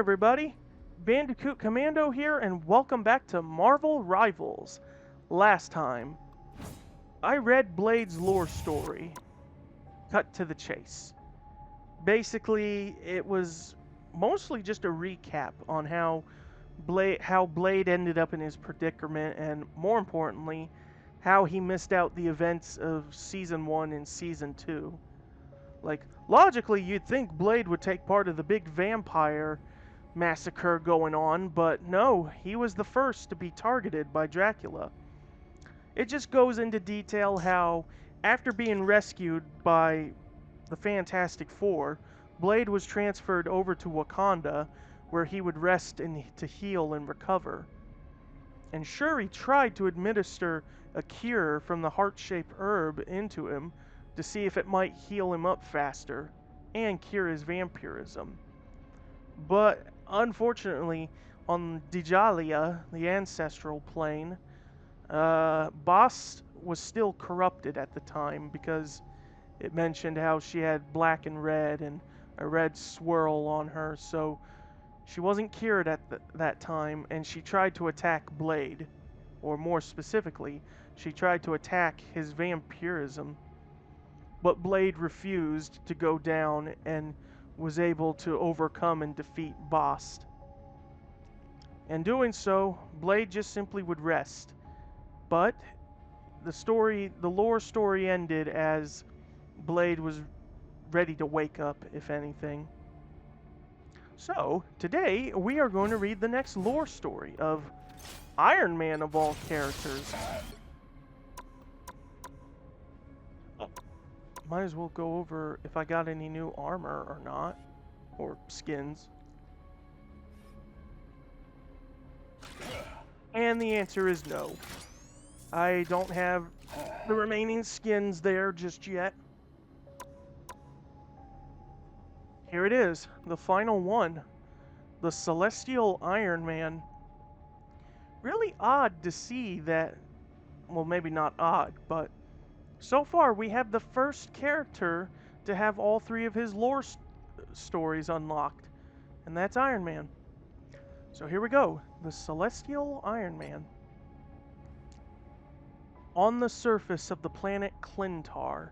everybody, Bandicoot Commando here, and welcome back to Marvel Rivals. Last time, I read Blade's lore story. Cut to the chase. Basically, it was mostly just a recap on how Blade ended up in his predicament, and more importantly, how he missed out the events of Season 1 and Season 2. Like, logically, you'd think Blade would take part of the big vampire massacre going on, but no, he was the first to be targeted by Dracula. It just goes into detail how, after being rescued by the Fantastic Four, Blade was transferred over to Wakanda, where he would rest and to heal and recover. And Shuri tried to administer a cure from the heart-shaped herb into him to see if it might heal him up faster and cure his vampirism. But unfortunately, on Dijalia, the ancestral plane, Bast was still corrupted at the time because it mentioned how she had black and red and a red swirl on her, so she wasn't cured at that time, and she tried to attack Blade. Or more specifically, she tried to attack his vampirism. But Blade refused to go down and was able to overcome and defeat Bast. In doing so, Blade just simply would rest. But the lore story ended as Blade was ready to wake up, if anything. So, today we are going to read the next lore story of Iron Man of all characters. Might as well go over if I got any new armor or not, or skins. And the answer is no. I don't have the remaining skins there just yet. Here it is, the final one, the Celestial Iron Man. Really odd to see that, well, maybe not odd, but so far we have the first character to have all three of his lore stories unlocked, and that's Iron Man. So here we go, the Celestial Iron Man. On the surface of the planet Clintar,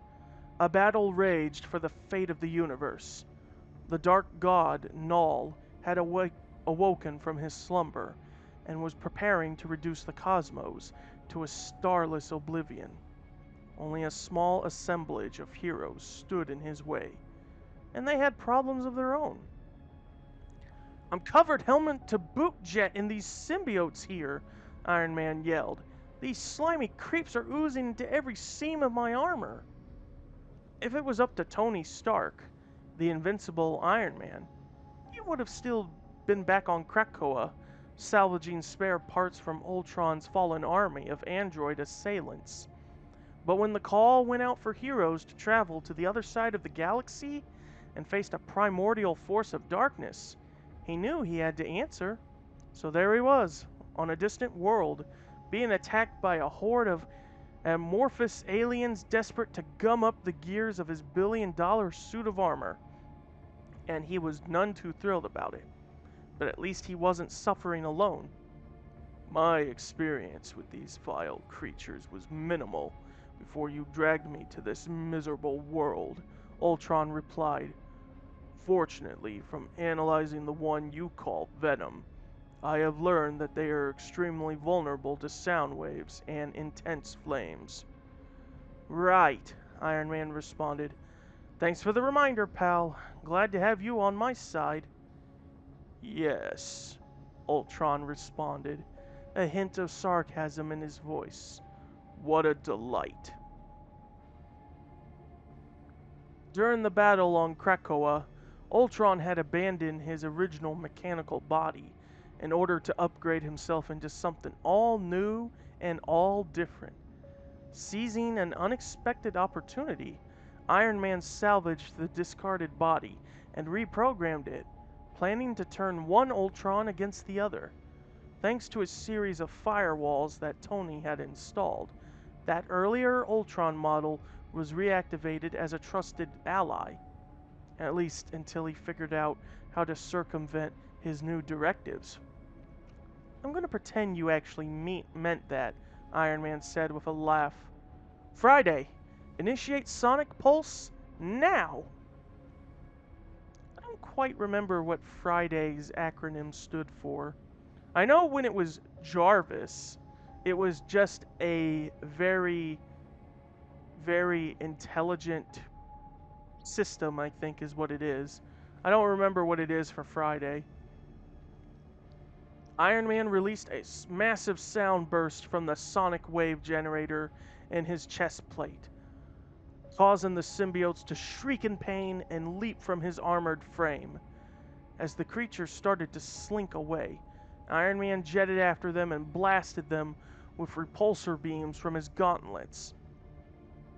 a battle raged for the fate of the universe. The dark god, Null, had awoken from his slumber and was preparing to reduce the cosmos to a starless oblivion. Only a small assemblage of heroes stood in his way, and they had problems of their own. "I'm covered helmet to boot jet in these symbiotes here," Iron Man yelled. "These slimy creeps are oozing into every seam of my armor." If it was up to Tony Stark, the invincible Iron Man, he would have still been back on Krakoa, salvaging spare parts from Ultron's fallen army of android assailants. But when the call went out for heroes to travel to the other side of the galaxy and face a primordial force of darkness, he knew he had to answer. So there he was, on a distant world, being attacked by a horde of amorphous aliens desperate to gum up the gears of his billion-dollar suit of armor. And he was none too thrilled about it. But at least he wasn't suffering alone. "My experience with these vile creatures was minimal before you dragged me to this miserable world," Ultron replied. "Fortunately, from analyzing the one you call Venom, I have learned that they are extremely vulnerable to sound waves and intense flames." "Right," Iron Man responded. "Thanks for the reminder, pal. Glad to have you on my side." "Yes," Ultron responded, a hint of sarcasm in his voice. "What a delight." During the battle on Krakoa, Ultron had abandoned his original mechanical body in order to upgrade himself into something all new and all different. Seizing an unexpected opportunity, Iron Man salvaged the discarded body and reprogrammed it, planning to turn one Ultron against the other. Thanks to a series of firewalls that Tony had installed, that earlier Ultron model was reactivated as a trusted ally, at least until he figured out how to circumvent his new directives. I'm going to pretend you actually meant that, Iron Man said with a laugh. Friday, initiate sonic pulse now! I don't quite remember what Friday's acronym stood for. I know when it was Jarvis, it was just a very, very intelligent system, I think is what it is. I don't remember what it is for Friday. Iron Man released a massive sound burst from the sonic wave generator in his chest plate, causing the symbiotes to shriek in pain and leap from his armored frame. As the creatures started to slink away, Iron Man jetted after them and blasted them with repulsor beams from his gauntlets.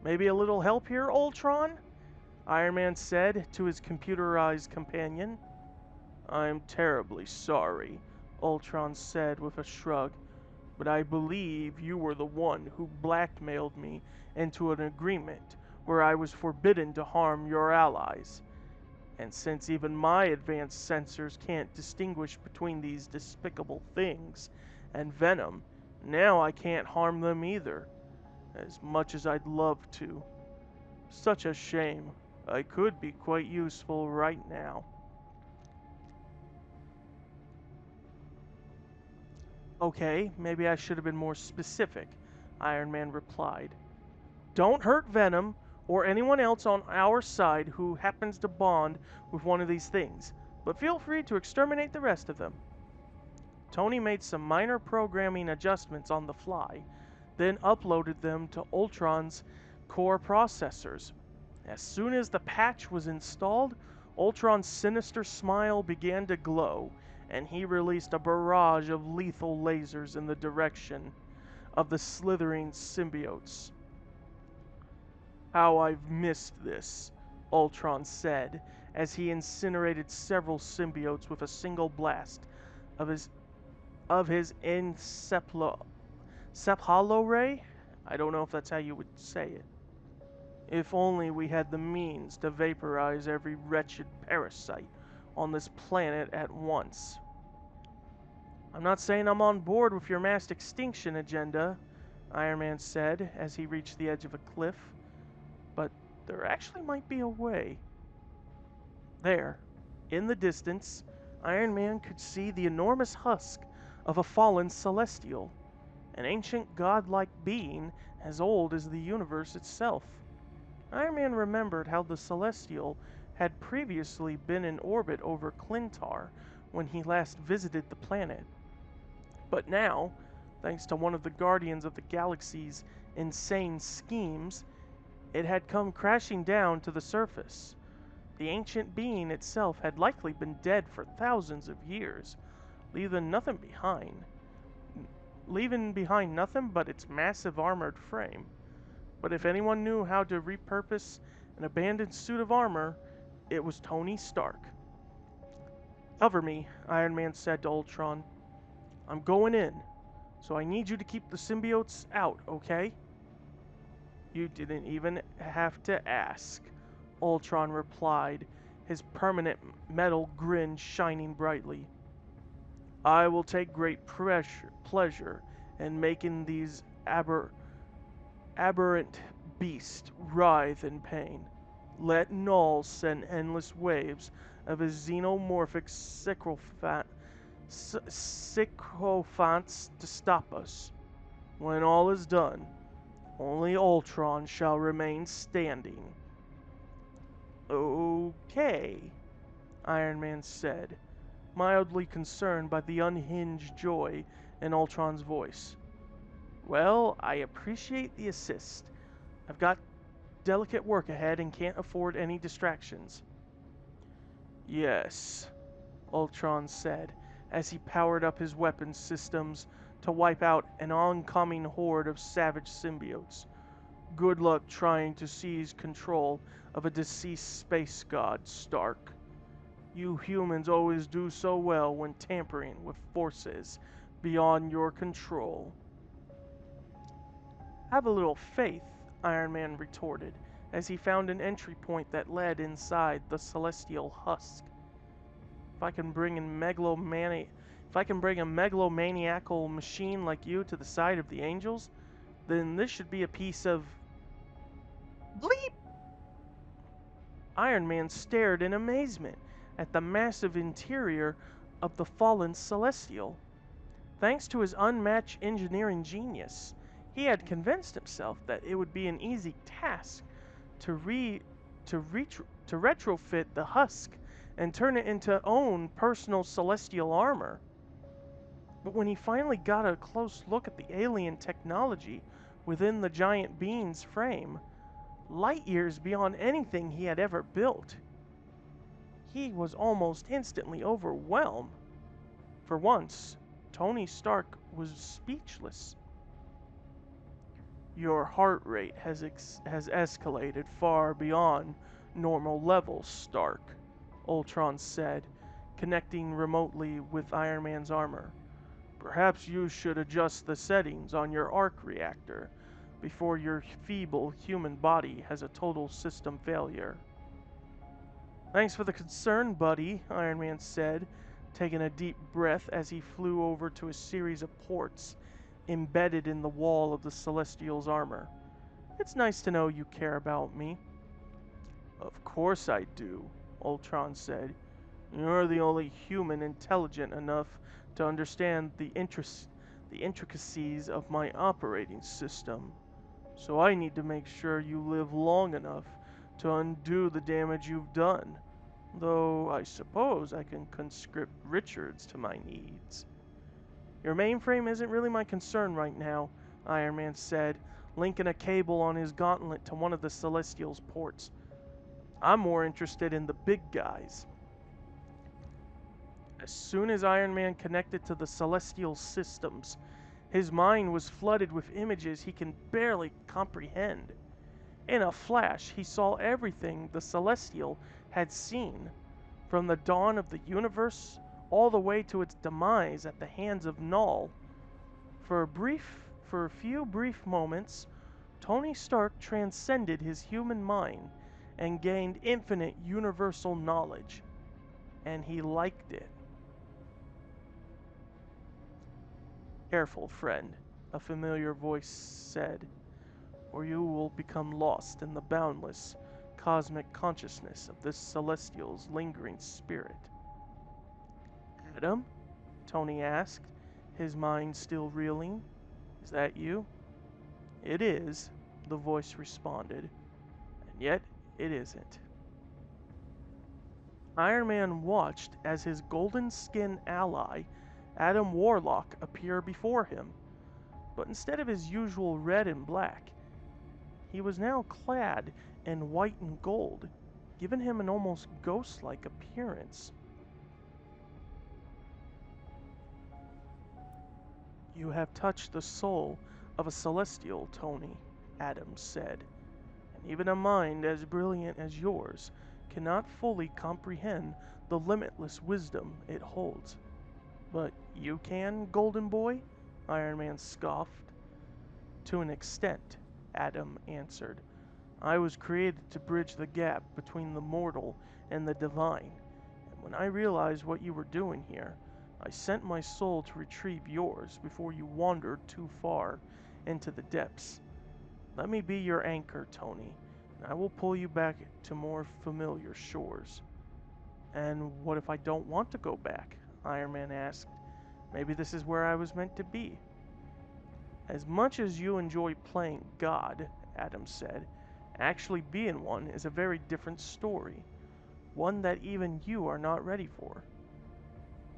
Maybe a little help here, Ultron? Iron Man said to his computerized companion. I'm terribly sorry, Ultron said with a shrug, but I believe you were the one who blackmailed me into an agreement where I was forbidden to harm your allies. And since even my advanced sensors can't distinguish between these despicable things and Venom, now I can't harm them either, as much as I'd love to. Such a shame. I could be quite useful right now. Okay, maybe I should have been more specific, Iron Man replied. Don't hurt Venom or anyone else on our side who happens to bond with one of these things, but feel free to exterminate the rest of them. Tony made some minor programming adjustments on the fly, then uploaded them to Ultron's core processors. As soon as the patch was installed, Ultron's sinister smile began to glow, and he released a barrage of lethal lasers in the direction of the slithering symbiotes. How I've missed this, Ultron said, as he incinerated several symbiotes with a single blast of his encephalo ray? I don't know if that's how you would say it. If only we had the means to vaporize every wretched parasite on this planet at once. I'm not saying I'm on board with your mass extinction agenda, Iron Man said as he reached the edge of a cliff, but there actually might be a way. There, in the distance, Iron Man could see the enormous husk of a fallen Celestial, an ancient godlike being as old as the universe itself. Iron Man remembered how the Celestial had previously been in orbit over Clintar when he last visited the planet. But now, thanks to one of the Guardians of the Galaxy's insane schemes, it had come crashing down to the surface. The ancient being itself had likely been dead for thousands of years, leaving behind nothing but its massive armored frame. But if anyone knew how to repurpose an abandoned suit of armor, it was Tony Stark. Cover me, Iron Man said to Ultron. I'm going in, so I need you to keep the symbiotes out, okay? You didn't even have to ask, Ultron replied, his permanent metal grin shining brightly. I will take great pleasure in making these aberrant beasts writhe in pain. Let Null send endless waves of his xenomorphic sycophants to stop us. When all is done, only Ultron shall remain standing. Okay, Iron Man said, mildly concerned by the unhinged joy in Ultron's voice. Well, I appreciate the assist. I've got delicate work ahead and can't afford any distractions. Yes, Ultron said, as he powered up his weapons systems to wipe out an oncoming horde of savage symbiotes. Good luck trying to seize control of a deceased space god, Stark. You humans always do so well when tampering with forces beyond your control. Have a little faith, Iron Man retorted, as he found an entry point that led inside the celestial husk. If I can bring in if I can bring a megalomaniacal machine like you to the side of the angels, then this should be a piece of bleep. Iron Man stared in amazement at the massive interior of the fallen Celestial. Thanks to his unmatched engineering genius, he had convinced himself that it would be an easy task to retrofit the husk and turn it into own personal celestial armor. But when he finally got a close look at the alien technology within the giant being's frame, light years beyond anything he had ever built, he was almost instantly overwhelmed. For once, Tony Stark was speechless. Your heart rate has escalated far beyond normal levels, Stark, Ultron said, connecting remotely with Iron Man's armor. Perhaps you should adjust the settings on your arc reactor before your feeble human body has a total system failure. Thanks for the concern, buddy, Iron Man said, taking a deep breath as he flew over to a series of ports embedded in the wall of the Celestial's armor. It's nice to know you care about me. Of course I do, Ultron said. You're the only human intelligent enough to understand the intricacies of my operating system. So I need to make sure you live long enough to undo the damage you've done. Though I suppose I can conscript Richards to my needs. Your mainframe isn't really my concern right now, Iron Man said, linking a cable on his gauntlet to one of the Celestial's ports. I'm more interested in the big guys. As soon as Iron Man connected to the Celestial systems, his mind was flooded with images he can barely comprehend. In a flash, he saw everything the Celestial had seen, from the dawn of the universe all the way to its demise at the hands of Null. For a few brief moments, Tony Stark transcended his human mind and gained infinite universal knowledge, and he liked it. Careful, friend, a familiar voice said, or you will become lost in the boundless cosmic consciousness of this Celestial's lingering spirit. Adam? Tony asked, his mind still reeling. Is that you? It is, the voice responded, and yet it isn't. Iron Man watched as his golden-skinned ally, Adam Warlock, appear before him, but instead of his usual red and black, he was now clad in white and gold, giving him an almost ghost-like appearance. You have touched the soul of a Celestial, Tony, Adam said, and even a mind as brilliant as yours cannot fully comprehend the limitless wisdom it holds. But you can, Golden Boy? Iron Man scoffed. To an extent, Adam answered. I was created to bridge the gap between the mortal and the divine, and when I realized what you were doing here, I sent my soul to retrieve yours before you wandered too far into the depths. Let me be your anchor, Tony, and I will pull you back to more familiar shores. And what if I don't want to go back? Iron Man asked. Maybe this is where I was meant to be. As much as you enjoy playing God, Adam said, actually being one is a very different story. One that even you are not ready for.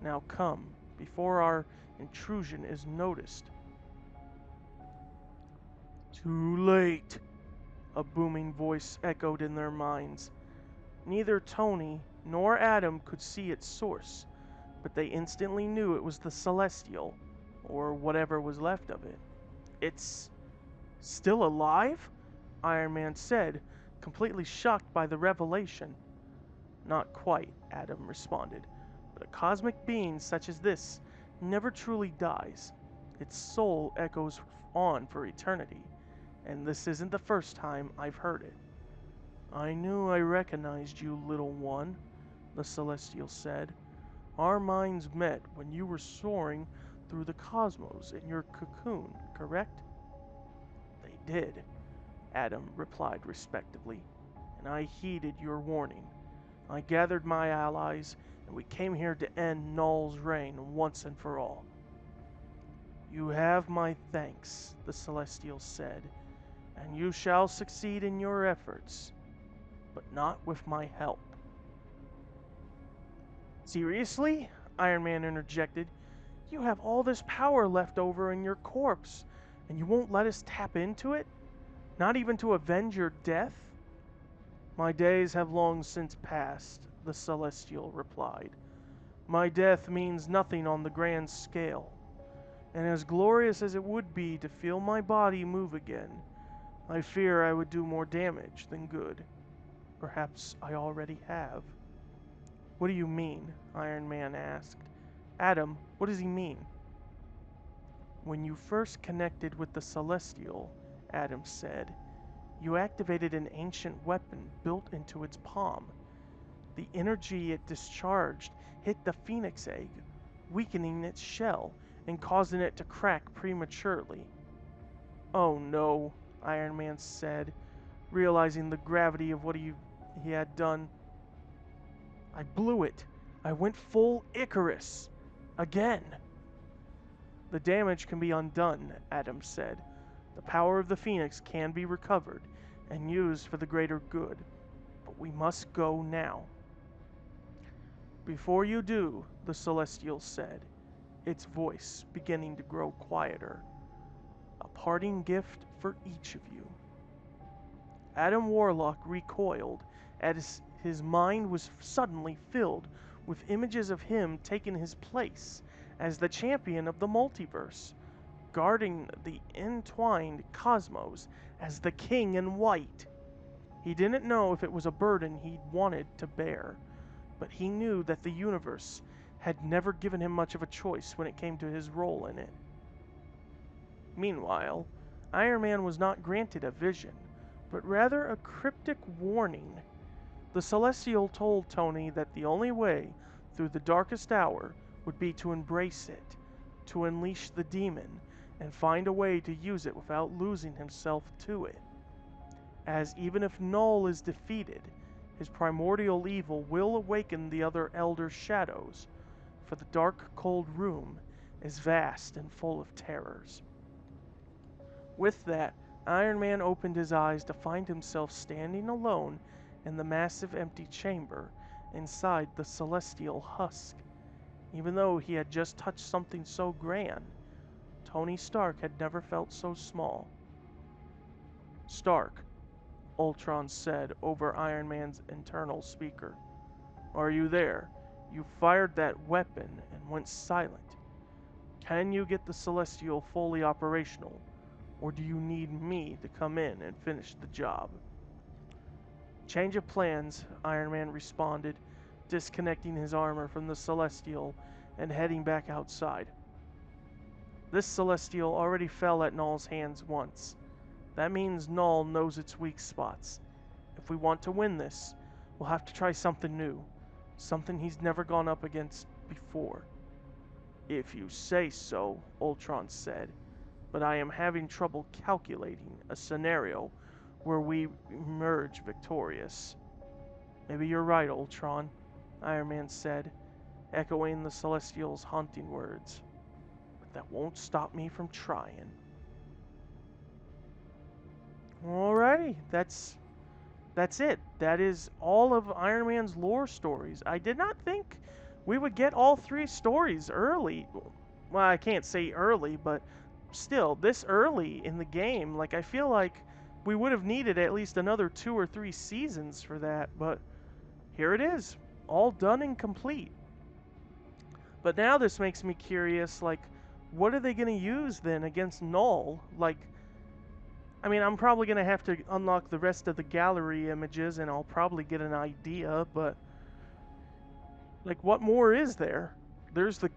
Now come, before our intrusion is noticed. Too late, a booming voice echoed in their minds. Neither Tony nor Adam could see its source, but they instantly knew it was the Celestial, or whatever was left of it. It's still alive? Iron Man said, completely shocked by the revelation. Not quite, Adam responded, but a cosmic being such as this never truly dies. Its soul echoes on for eternity, and this isn't the first time I've heard it. I knew I recognized you, little one, the Celestial said. Our minds met when you were soaring through the cosmos in your cocoon, correct? They did, Adam replied respectfully, and I heeded your warning. I gathered my allies, and we came here to end Null's reign once and for all. You have my thanks, the Celestial said, and you shall succeed in your efforts, but not with my help. Seriously? Iron Man interjected. You have all this power left over in your corpse, and you won't let us tap into it? Not even to avenge your death? My days have long since passed, the Celestial replied. My death means nothing on the grand scale, and as glorious as it would be to feel my body move again, I fear I would do more damage than good. Perhaps I already have. What do you mean? Iron Man asked. Adam, what does he mean? When you first connected with the Celestial, Adam said, you activated an ancient weapon built into its palm. The energy it discharged hit the Phoenix egg, weakening its shell and causing it to crack prematurely. Oh no, Iron Man said, realizing the gravity of what he had done. I blew it. I went full Icarus. Again. The damage can be undone, Adam said. The power of the Phoenix can be recovered and used for the greater good, but we must go now. Before you do, the Celestial said, its voice beginning to grow quieter, a parting gift for each of you. Adam Warlock recoiled as his mind was suddenly filled with images of him taking his place as the champion of the multiverse, guarding the entwined cosmos as the King in White. He didn't know if it was a burden he wanted to bear, but he knew that the universe had never given him much of a choice when it came to his role in it. Meanwhile, Iron Man was not granted a vision, but rather a cryptic warning. The Celestial told Tony that the only way through the darkest hour would be to embrace it, to unleash the demon, and find a way to use it without losing himself to it. As even if Null is defeated, his primordial evil will awaken the other Elder Shadows, for the dark, cold room is vast and full of terrors. With that, Iron Man opened his eyes to find himself standing alone in the massive empty chamber inside the Celestial husk. Even though he had just touched something so grand, Tony Stark had never felt so small. Stark, Ultron said over Iron Man's internal speaker. Are you there? You fired that weapon and went silent. Can you get the Celestial fully operational, or do you need me to come in and finish the job? Change of plans, Iron Man responded, disconnecting his armor from the Celestial and heading back outside. This Celestial already fell at Null's hands once. That means Null knows its weak spots. If we want to win this, we'll have to try something new, something he's never gone up against before. If you say so, Ultron said, but I am having trouble calculating a scenario where we emerge victorious. Maybe you're right, Ultron, Iron Man said, echoing the Celestial's haunting words. But that won't stop me from trying. Alrighty, that's it. That is all of Iron Man's lore stories. I did not think we would get all 3 stories early. Well, I can't say early, but still, this early in the game, like, I feel like we would have needed at least another 2 or 3 seasons for that, but here it is, all done and complete. But now this makes me curious, like, what are they going to use then against Null? Like, I mean, I'm probably going to have to unlock the rest of the gallery images and I'll probably get an idea, but like, what more is there? There's the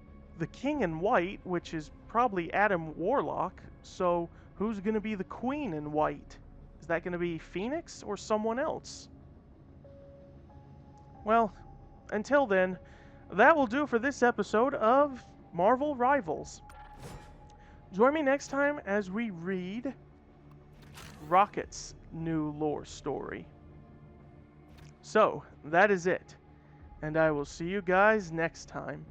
King in White, which is probably Adam Warlock, so who's going to be the Queen in White? Is that going to be Phoenix or someone else? Well, until then, that will do it for this episode of Marvel Rivals. Join me next time as we read Rocket's new lore story. So, that is it, and I will see you guys next time.